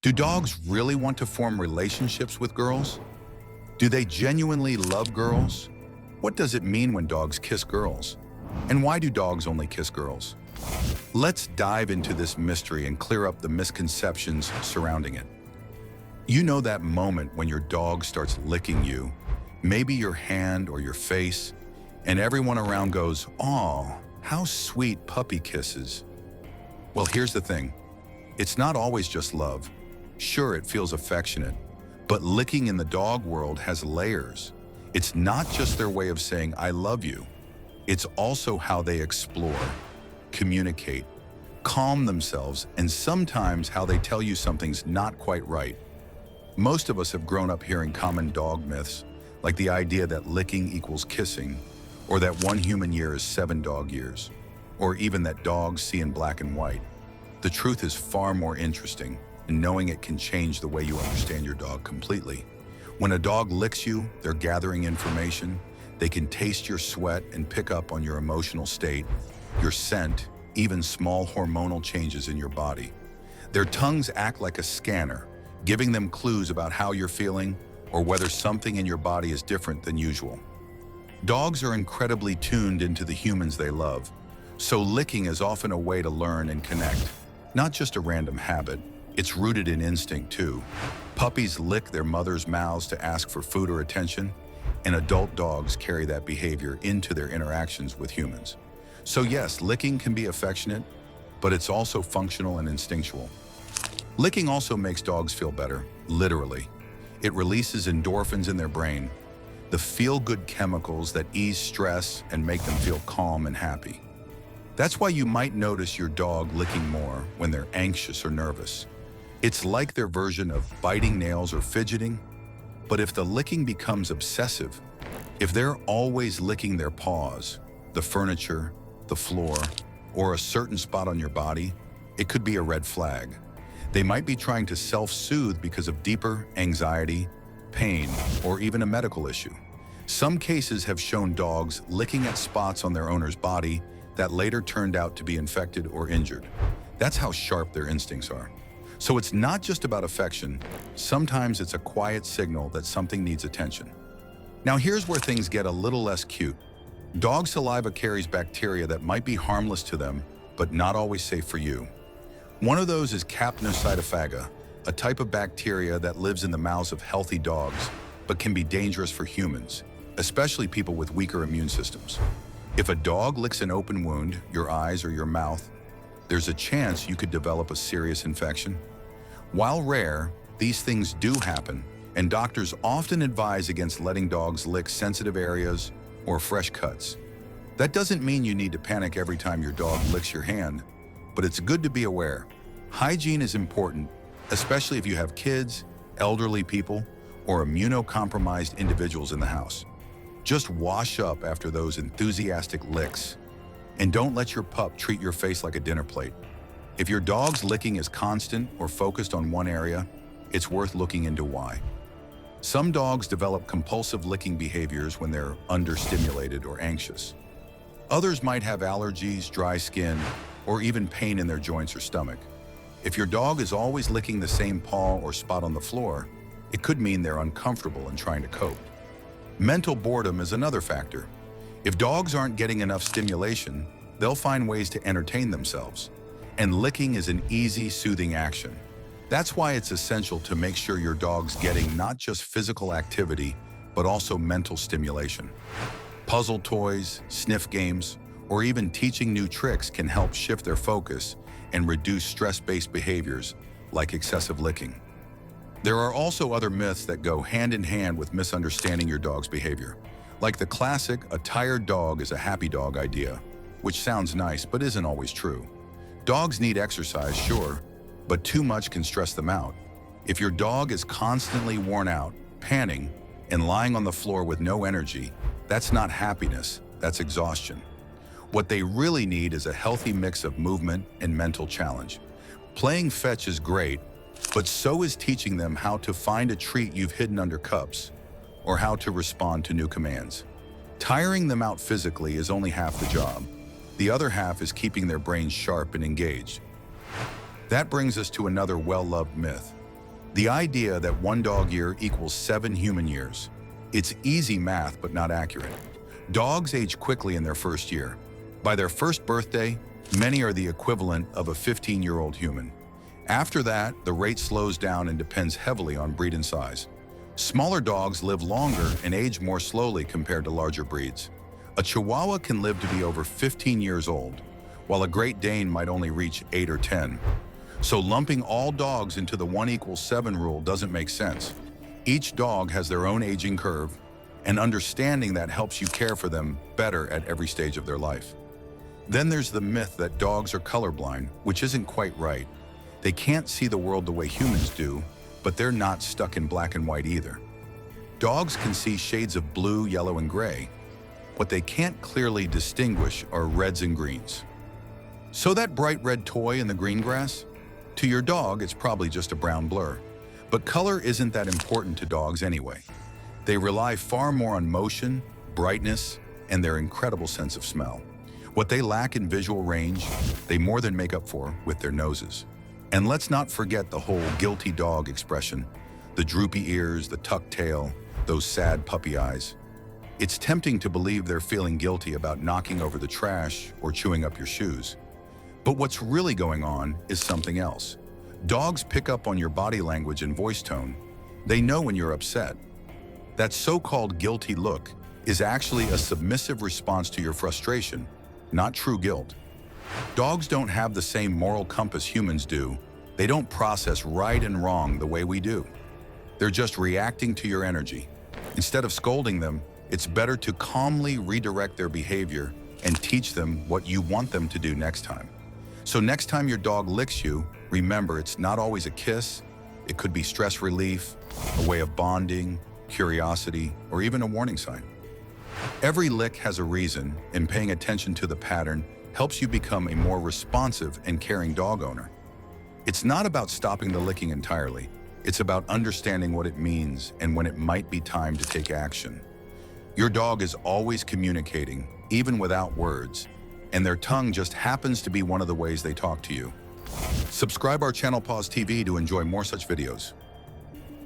Do dogs really want to form relationships with girls? Do they genuinely love girls? What does it mean when dogs kiss girls? And why do dogs only kiss girls? Let's dive into this mystery and clear up the misconceptions surrounding it. You know that moment when your dog starts licking you, maybe your hand or your face, and everyone around goes, "Aw, how sweet puppy kisses." Well, here's the thing. It's not always just love. Sure, it feels affectionate, but licking in the dog world has layers. It's not just their way of saying, "I love you." It's also how they explore, communicate, calm themselves, and sometimes how they tell you something's not quite right. Most of us have grown up hearing common dog myths, like the idea that licking equals kissing, or that one human year is 7 dog years, or even that dogs see in black and white. The truth is far more interesting, and knowing it can change the way you understand your dog completely. When a dog licks you, they're gathering information. They can taste your sweat and pick up on your emotional state, your scent, even small hormonal changes in your body. Their tongues act like a scanner, giving them clues about how you're feeling or whether something in your body is different than usual. Dogs are incredibly tuned into the humans they love, so licking is often a way to learn and connect. Not just a random habit, it's rooted in instinct too. Puppies lick their mothers' mouths to ask for food or attention, and adult dogs carry that behavior into their interactions with humans. So yes, licking can be affectionate, but it's also functional and instinctual. Licking also makes dogs feel better, literally. It releases endorphins in their brain, the feel-good chemicals that ease stress and make them feel calm and happy. That's why you might notice your dog licking more when they're anxious or nervous. It's like their version of biting nails or fidgeting, but if the licking becomes obsessive, if they're always licking their paws, the furniture, the floor, or a certain spot on your body, it could be a red flag. They might be trying to self-soothe because of deeper anxiety, pain, or even a medical issue. Some cases have shown dogs licking at spots on their owner's body that later turned out to be infected or injured. That's how sharp their instincts are. So it's not just about affection. Sometimes it's a quiet signal that something needs attention. Now here's where things get a little less cute. Dog saliva carries bacteria that might be harmless to them, but not always safe for you. One of those is capnocytophaga, a type of bacteria that lives in the mouths of healthy dogs, but can be dangerous for humans, especially people with weaker immune systems. If a dog licks an open wound, your eyes or your mouth, there's a chance you could develop a serious infection. While rare, these things do happen, and doctors often advise against letting dogs lick sensitive areas or fresh cuts. That doesn't mean you need to panic every time your dog licks your hand, but it's good to be aware. Hygiene is important, especially if you have kids, elderly people, or immunocompromised individuals in the house. Just wash up after those enthusiastic licks. And don't let your pup treat your face like a dinner plate. If your dog's licking is constant or focused on one area, it's worth looking into why. Some dogs develop compulsive licking behaviors when they're understimulated or anxious. Others might have allergies, dry skin, or even pain in their joints or stomach. If your dog is always licking the same paw or spot on the floor, it could mean they're uncomfortable and trying to cope. Mental boredom is another factor. If dogs aren't getting enough stimulation, they'll find ways to entertain themselves. And licking is an easy, soothing action. That's why it's essential to make sure your dog's getting not just physical activity, but also mental stimulation. Puzzle toys, sniff games, or even teaching new tricks can help shift their focus and reduce stress-based behaviors like excessive licking. There are also other myths that go hand in hand with misunderstanding your dog's behavior. Like the classic, "a tired dog is a happy dog" idea, which sounds nice but isn't always true. Dogs need exercise, sure, but too much can stress them out. If your dog is constantly worn out, panting, and lying on the floor with no energy, that's not happiness, that's exhaustion. What they really need is a healthy mix of movement and mental challenge. Playing fetch is great, but so is teaching them how to find a treat you've hidden under cups, or how to respond to new commands. Tiring them out physically is only half the job. The other half is keeping their brains sharp and engaged. That brings us to another well-loved myth. The idea that one dog year equals 7 human years. It's easy math, but not accurate. Dogs age quickly in their first year. By their first birthday, many are the equivalent of a 15-year-old human. After that, the rate slows down and depends heavily on breed and size. Smaller dogs live longer and age more slowly compared to larger breeds. A Chihuahua can live to be over 15 years old, while a Great Dane might only reach 8 or 10. So lumping all dogs into the 1=7 rule doesn't make sense. Each dog has their own aging curve, and understanding that helps you care for them better at every stage of their life. Then there's the myth that dogs are colorblind, which isn't quite right. They can't see the world the way humans do, but they're not stuck in black and white either. Dogs can see shades of blue, yellow, and gray. What they can't clearly distinguish are reds and greens. So that bright red toy in the green grass? To your dog, it's probably just a brown blur. But color isn't that important to dogs anyway. They rely far more on motion, brightness, and their incredible sense of smell. What they lack in visual range, they more than make up for with their noses. And let's not forget the whole guilty dog expression, the droopy ears, the tucked tail, those sad puppy eyes. It's tempting to believe they're feeling guilty about knocking over the trash or chewing up your shoes. But what's really going on is something else. Dogs pick up on your body language and voice tone. They know when you're upset. That so-called guilty look is actually a submissive response to your frustration, not true guilt. Dogs don't have the same moral compass humans do. They don't process right and wrong the way we do. They're just reacting to your energy. Instead of scolding them, it's better to calmly redirect their behavior and teach them what you want them to do next time. So next time your dog licks you, remember it's not always a kiss. It could be stress relief, a way of bonding, curiosity, or even a warning sign. Every lick has a reason, and paying attention to the pattern helps you become a more responsive and caring dog owner. It's not about stopping the licking entirely. It's about understanding what it means and when it might be time to take action. Your dog is always communicating, even without words, and their tongue just happens to be one of the ways they talk to you. Subscribe our channel Pause TV to enjoy more such videos.